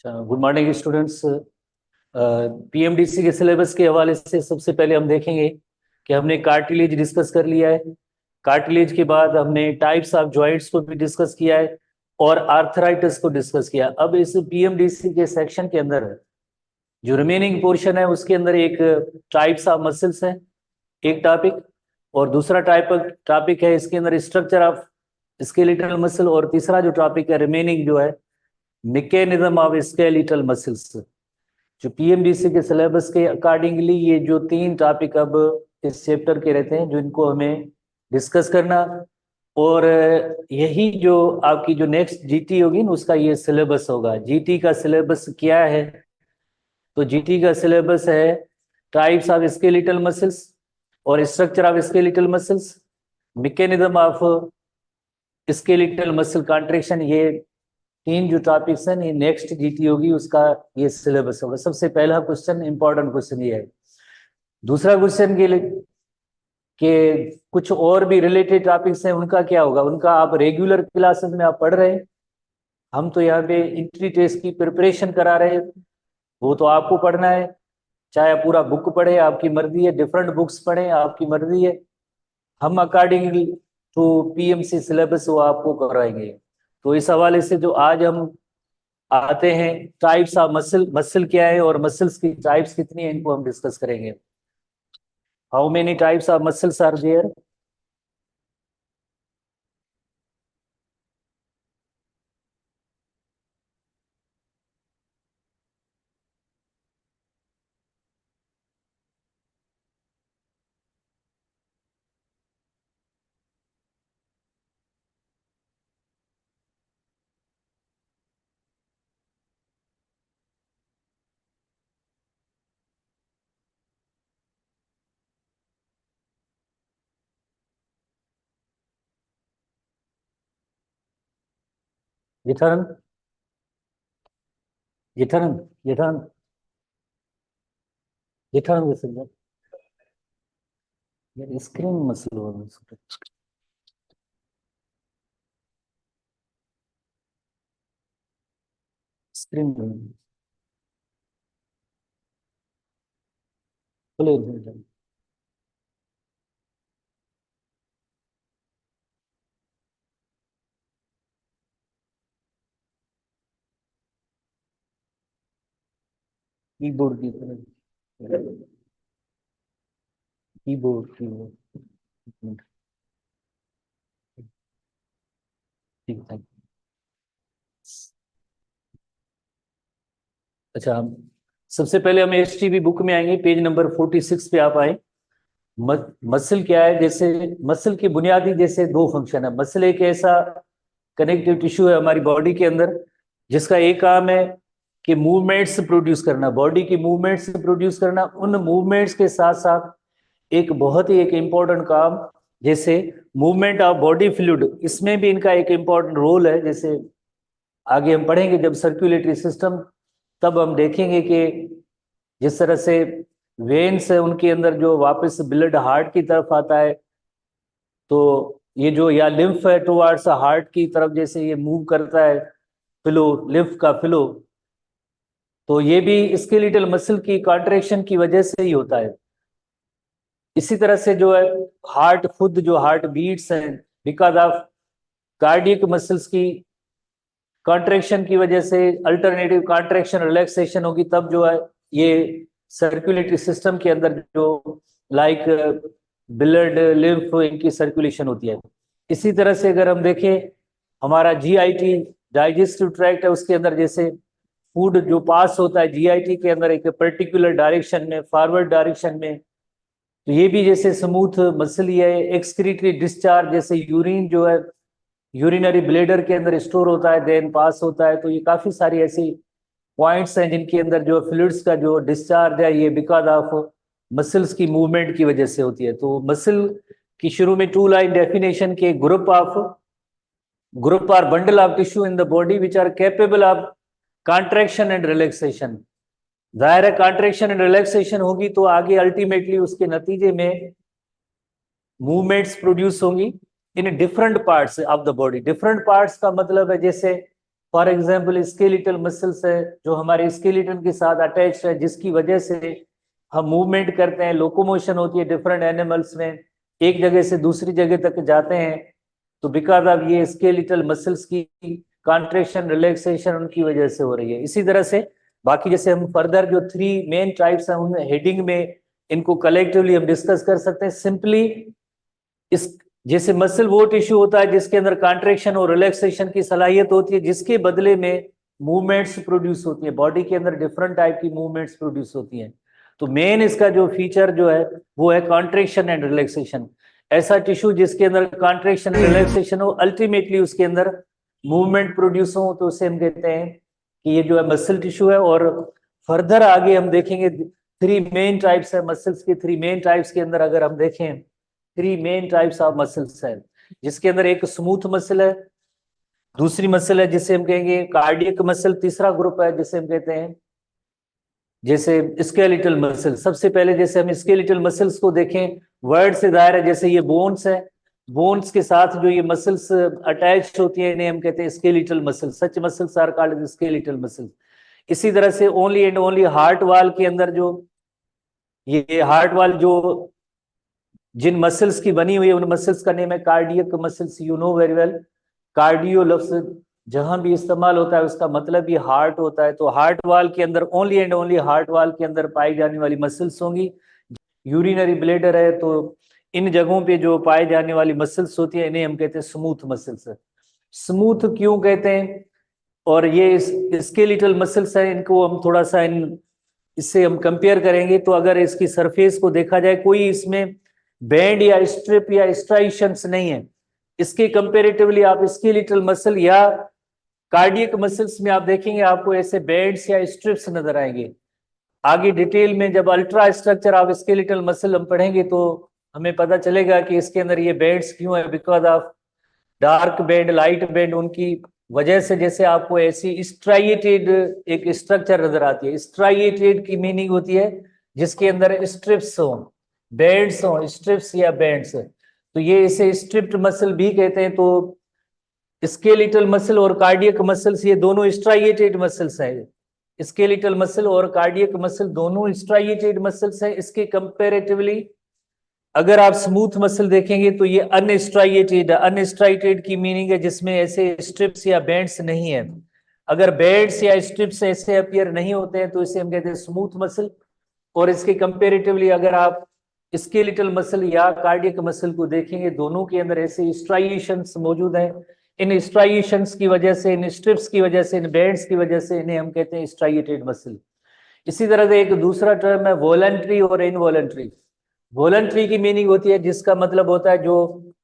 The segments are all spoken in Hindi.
Good morning students. पीएमडीसी के सिलेबस के हवाले से सबसे पहले हम देखेंगे कि हमने कार्टिलेज डिस्कस कर लिया है। कार्टिलेज के बाद हमने टाइप्स ऑफ जॉइंट्स को भी डिस्कस किया है और आर्थराइटिस को डिस्कस किया। अब इस पीएमडीसी के सेक्शन के अंदर जो रिमेनिंग पोर्शन है उसके अंदर एक टाइप्स ऑफ मसल्स है एक टॉपिक, और दूसरा टॉपिक है इसके अंदर स्ट्रक्चर ऑफ स्केलेटल मसल, और तीसरा जो टॉपिक है रिमेनिंग जो है मैकेनिज्म ऑफ स्केलेटल मसल्स। जो पीएमडीसी के सिलेबस के अकॉर्डिंगली ये जो तीन टॉपिक अब इस चैप्टर के रहते हैं जो इनको हमें डिस्कस करना, और यही जो आपकी जो नेक्स्ट जीटी होगी ना उसका ये सिलेबस होगा। जीटी का सिलेबस क्या है? तो जीटी का सिलेबस है टाइप्स ऑफ स्केलेटल मसल्स और structure of skeletal muscles, mechanism of skeletal muscle contraction. ये तीन जो टॉपिक्स हैं ये नेक्स्ट जीटी होगी उसका ये सिलेबस होगा। सबसे पहला क्वेश्चन, इंपॉर्टेंट क्वेश्चन ये है। दूसरा क्वेश्चन के कुछ और भी रिलेटेड टॉपिक्स हैं, उनका क्या होगा? उनका आप रेगुलर क्लासेस में आप पढ़ रहे हैं, हम तो यहाँ पे एंट्री टेस्ट की प्रिपरेशन करा रहे हैं, वो तो आपको पढ़ना है। चाहे आप पूरा बुक पढ़े आपकी मर्जी है, डिफरेंट बुक्स पढ़े आपकी मर्जी है। हम अकॉर्डिंगली टू पीएमसी सिलेबस वो आपको करवाएंगे। तो इस हवाले से जो आज हम आते हैं, टाइप्स ऑफ मसल क्या है और मसल्स की टाइप्स कितनी है, इनको हम डिस्कस करेंगे। How many types of muscles are there? यथानंद, यथानंद, यथानंद, यथानंद, यार स्क्रीन मसल हो स्क्रीन बोले कीबोर्ड की तरह, कीबोर्ड कीबोर्ड ठीक है। अच्छा, हम सबसे पहले हम एसटीबी बुक में आएंगे, पेज नंबर 46 पे आप आए। मसल क्या है? जैसे मसल की बुनियादी जैसे दो फंक्शन है। मसल एक ऐसा कनेक्टिव टिश्यू है हमारी बॉडी के अंदर जिसका एक काम है कि मूवमेंट्स प्रोड्यूस करना, बॉडी की मूवमेंट्स प्रोड्यूस करना। उन मूवमेंट्स के साथ साथ एक बहुत ही एक इम्पोर्टेंट काम जैसे मूवमेंट ऑफ बॉडी फ्लूइड, इसमें भी इनका एक इम्पोर्टेंट रोल है। जैसे आगे हम पढ़ेंगे जब सर्कुलेटरी सिस्टम, तब हम देखेंगे कि जिस तरह से वेन्स है उनके अंदर जो वापस ब्लड हार्ट की तरफ आता है, तो ये जो या लिम्फ है टुवार्ड्स हार्ट की तरफ जैसे ये मूव करता है, फ्लो, लिम्फ का फ्लो, तो ये भी स्केलेटल मसल की कॉन्ट्रैक्शन की वजह से ही होता है। इसी तरह से जो है हार्ट, खुद जो हार्ट बीट्स हैं बिकॉज ऑफ कार्डियक मसल्स की कॉन्ट्रैक्शन की वजह से, अल्टरनेटिव कॉन्ट्रैक्शन रिलैक्सेशन होगी तब जो है ये सर्कुलेटरी सिस्टम के अंदर जो लाइक ब्लड, लिम्फ, इनकी सर्कुलेशन होती है। इसी तरह से अगर हम देखें हमारा जीआईटी डाइजेस्टिव ट्रैक्ट है, उसके अंदर जैसे फूड जो पास होता है जीआईटी के अंदर एक पर्टिकुलर डायरेक्शन में, फॉरवर्ड डायरेक्शन में, तो ये भी जैसे स्मूथ मसल ही है। एक्सक्रीटरी डिस्चार्ज जैसे यूरिन जो है यूरिनरी ब्लेडर के अंदर स्टोर होता है देन पास होता है। तो ये काफी सारी ऐसी पॉइंट्स हैं जिनके अंदर जो फ्लूइड्स का जो डिस्चार्ज है ये बिकॉज ऑफ मसल्स की मूवमेंट की वजह से होती है। तो मसल की शुरू में टू लाइन डेफिनेशन के group are bundle of tissue in the body which are capable of contraction and relaxation. जाहिर है कॉन्ट्रैक्शन एंड रिलैक्सेशन होगी तो आगे अल्टीमेटली उसके नतीजे में मूवमेंट्स प्रोड्यूस होंगी in different parts of the body. Different parts का मतलब है जैसे फॉर एग्जाम्पल स्केलेटल मसल्स है जो हमारे स्केलेटन के साथ अटैच है, जिसकी वजह से हम मूवमेंट करते हैं, लोकोमोशन होती है डिफरेंट एनिमल्स में, एक जगह से दूसरी जगह तक जाते हैं। तो बिकॉज ऑफ ये स्केलेटल मसल्स की कॉन्ट्रेक्शन रिलैक्सेशन उनकी वजह से हो रही है। इसी तरह से बाकी जैसे हम फर्दर जो 3 मेन टाइप्स हैं उन हेडिंग में इनको कलेक्टिवली हम डिस्कस कर सकते हैं। सिंपली इस जैसे मसल वो टिश्यू होता है जिसके अंदर कॉन्ट्रेक्शन और रिलैक्सेशन की सलाहियत होती है, जिसके बदले में मूवमेंट्स प्रोड्यूस होती है, बॉडी के अंदर डिफरेंट टाइप की मूवमेंट्स प्रोड्यूस होती हैं। तो मेन इसका जो फीचर जो है वो है कॉन्ट्रेक्शन एंड रिलैक्सेशन। ऐसा टिश्यू जिसके अंदर कॉन्ट्रेक्शन रिलैक्सेशन हो, अल्टीमेटली उसके अंदर मूवमेंट प्रोड्यूस हो, तो उसे हम कहते हैं कि ये जो है मसल टिश्यू है। और फर्दर आगे हम देखेंगे 3 मेन टाइप्स है मसल्स के। 3 मेन टाइप्स के अंदर अगर हम देखें 3 मेन टाइप्स ऑफ मसल्स है, जिसके अंदर एक स्मूथ मसल है, दूसरी मसल है जिसे हम कहेंगे कार्डियक मसल, तीसरा ग्रुप है जिसे हम कहते हैं जैसे स्केलेटल मसल। सबसे पहले जैसे हम स्केलेटल मसल्स को देखें, वर्ड से दायर है, जैसे ये बोन्स है, बोन्स के साथ जो ये मसल्स अटैच होती है इन्हें हम कहते हैं skeletal muscle. Such muscles are called skeletal muscle. इसी तरह से ओनली एंड ओनली हार्ट वाल के अंदर जो ये हार्ट वाल जो जिन मसल्स की बनी हुई है उन मसल्स का नेम है cardiac muscles. You know very well, cardio लफ्ज जहां भी इस्तेमाल होता है उसका मतलब ये हार्ट होता है। तो हार्ट वाल के अंदर ओनली एंड ओनली हार्ट वाल के अंदर पाई जाने वाली मसल्स होंगी। यूरिनरी ब्लेडर है तो इन जगहों पे जो पाए जाने वाली मसल्स होती है इन्हें हम कहते हैं स्मूथ मसल्स। स्मूथ क्यों कहते हैं? और ये स्केलेटल मसल्स है, इनको हम थोड़ा सा इससे हम कंपेयर करेंगे तो अगर इसकी सरफेस को देखा जाए कोई इसमें बैंड या स्ट्रिप या स्ट्राइशंस नहीं है। इसके कंपेरेटिवली आप स्केलेटल मसल या कार्डियक मसल्स में आप देखेंगे आपको ऐसे बैंड्स या स्ट्रिप्स नजर आएंगे। आगे डिटेल में जब ultra structure of skeletal muscle हम पढ़ेंगे तो हमें पता चलेगा कि इसके अंदर ये बैंड्स क्यों है। Because of dark band, light band, उनकी वजह से जैसे आपको ऐसी स्ट्राइएटेड एक स्ट्रक्चर नजर आती है। स्ट्राइएटेड की मीनिंग होती है जिसके अंदर स्ट्रिप्स हो, बैंड्स हो, स्ट्रिप्स या बैंड्स। तो ये इसे स्ट्रिप्ड मसल भी कहते हैं। तो स्केलेटल मसल और कार्डियक मसल्स ये दोनों स्ट्राइएटेड मसल्स हैं। स्केलेटल मसल और कार्डियक मसल दोनों स्ट्राइएटेड मसल्स हैं। इसके कंपैरेटिवली अगर आप स्मूथ मसल देखेंगे तो ये अनस्ट्राइएटेड। अनस्ट्राइएटेड की मीनिंग है जिसमें ऐसे स्ट्रिप्स या बैंड्स नहीं है। अगर बैंड्स या स्ट्रिप्स ऐसे अपीयर नहीं होते हैं तो इसे हम कहते हैं स्मूथ मसल। और इसके कंपैरेटिवली अगर आप स्केलेटल मसल या कार्डियक मसल को देखेंगे दोनों के अंदर ऐसे स्ट्राइएशंस मौजूद हैं। इन स्ट्राइएशंस की वजह से, इन स्ट्रिप्स की वजह से, इन बैंड्स की वजह से इन्हें हम कहते हैं स्ट्राइएटेड मसल। इसी तरह से एक दूसरा टर्म है वॉलंटरी और इनवॉलंटरी। वॉलंटरी की मीनिंग होती है जिसका मतलब होता है जो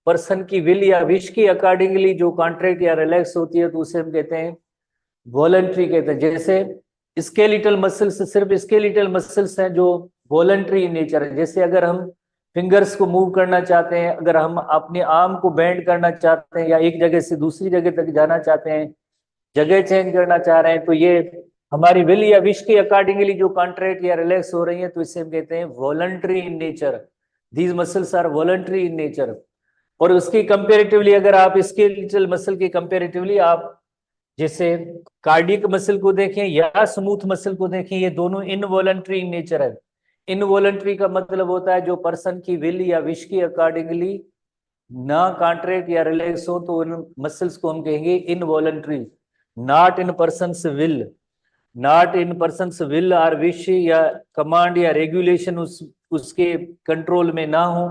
पर्सन की विल या विश के अकॉर्डिंगली जो कॉन्ट्रैक्ट या रिलैक्स होती है तो उसे हम कहते हैं वॉलंटरी कहते हैं। जैसे स्केलेटल मसल्स सिर्फ स्केलेटल मसल्स हैं जो वॉलंटरी इन नेचर है। जैसे अगर हम फिंगर्स को मूव करना चाहते हैं, अगर हम अपने आर्म को बेंड करना चाहते हैं या एक जगह से दूसरी जगह तक जाना चाहते हैं, जगह चेंज करना चाह रहे हैं, तो ये हमारी विल या विश के अकॉर्डिंगली जो कॉन्ट्रैक्ट या रिलैक्स हो रही है तो इसे हम कहते हैं voluntary in nature. These muscles are voluntary in nature. और उसके कंपेरेटिवली अगर आप स्केलेटल मसल के कंपेरेटिवली आप जैसे कार्डियक मसल को देखें या स्मूथ मसल को देखें, ये दोनों इनवॉलंटरी इन नेचर है। इनवॉलंटरी का मतलब होता है जो पर्सन की विल या विश के अकॉर्डिंगली ना कॉन्ट्रैक्ट या रिलैक्स हो, तो उन मसल्स को हम कहेंगे involuntary. Not in persons will, not in persons will और विश या कमांड या रेगुलेशन उसके कंट्रोल में ना हो,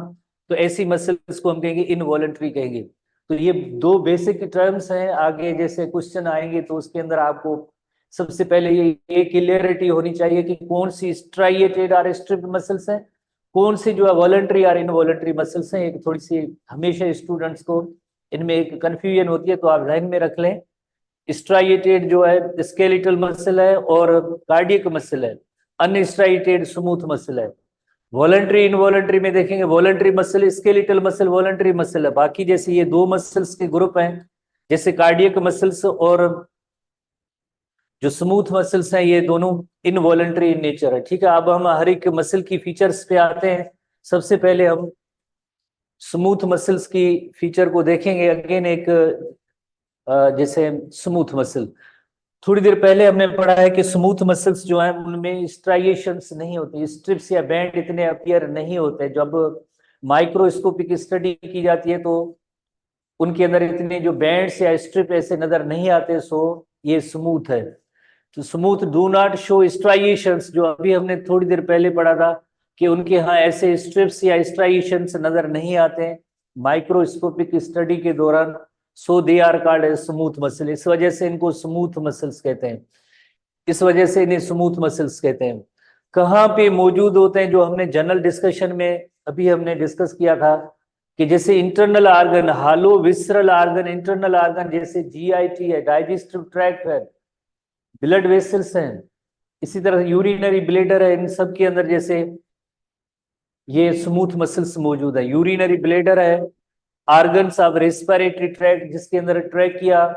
तो ऐसी मसल्स को हम कहेंगे इनवॉलंटरी कहेंगे। तो ये 2 बेसिक टर्म्स हैं। आगे जैसे क्वेश्चन आएंगे तो उसके अंदर आपको सबसे पहले ये क्लियरिटी होनी चाहिए कि कौन सी स्ट्राइएटेड और स्ट्रिप्ड मसल्स हैं, कौन सी जो है वॉलंटरी और इनवॉलंटरी मसल्स हैं। एक थोड़ी सी हमेशा स्टूडेंट्स को इनमें एक कंफ्यूजन होती है, तो आप ध्यान में रख लें। स्ट्राइएटेड जो है स्केलेटल मसल है और कार्डियक मसल है, अनस्ट्राइएटेड स्मूथ मसल है। वॉलंटरी इनवॉलंटरी में देखेंगे voluntary muscle skeletal muscle voluntary muscle है। बाकी जैसे ये 2 मसल्स के ग्रुप हैं जैसे कार्डियक मसल्स और जो स्मूथ मसल्स हैं ये दोनों इनवॉलंटरी इन नेचर है। ठीक है, अब हम हर एक मसल की फीचर्स पे आते हैं। सबसे पहले हम स्मूथ मसल्स की फीचर को देखेंगे। अगेन एक जैसे स्मूथ मसल, थोड़ी देर पहले हमने पढ़ा है कि स्मूथ मसल्स जो हैं उनमें स्ट्राइएशंस नहीं होती, स्ट्रिप्स या बैंड इतने अपीयर नहीं होते। जब माइक्रोस्कोपिक स्टडी की जाती है तो उनके अंदर इतने जो बैंड्स या स्ट्रिप ऐसे नजर नहीं आते, सो ये स्मूथ है। तो smooth do not show striations, जो अभी हमने थोड़ी देर पहले पढ़ा था कि उनके यहाँ ऐसे स्ट्रिप्स या स्ट्राइएशंस नजर नहीं आते माइक्रोस्कोपिक स्टडी के दौरान, so they are called as smooth muscle. इस वजह से इनको स्मूथ मसल्स कहते हैं, इस वजह से इन्हें स्मूथ मसल्स कहते हैं। कहाँ पे मौजूद होते हैं, जो हमने जनरल डिस्कशन में अभी हमने डिस्कस किया था कि जैसे इंटरनल आर्गन, हालो विसरल आर्गन, इंटरनल आर्गन जैसे जीआईटी है, डाइजेस्टिव ट्रैक्ट है, ब्लड वेसल्स हैं, इसी तरह यूरिनरी ब्लेडर है, इन सब के अंदर जैसे ये स्मूथ मसल्स मौजूद है। यूरिनरी ब्लेडर है, आर्गन्स ऑफ रेस्पिरेटरी ट्रैक्ट जिसके अंदर ट्रैकिया,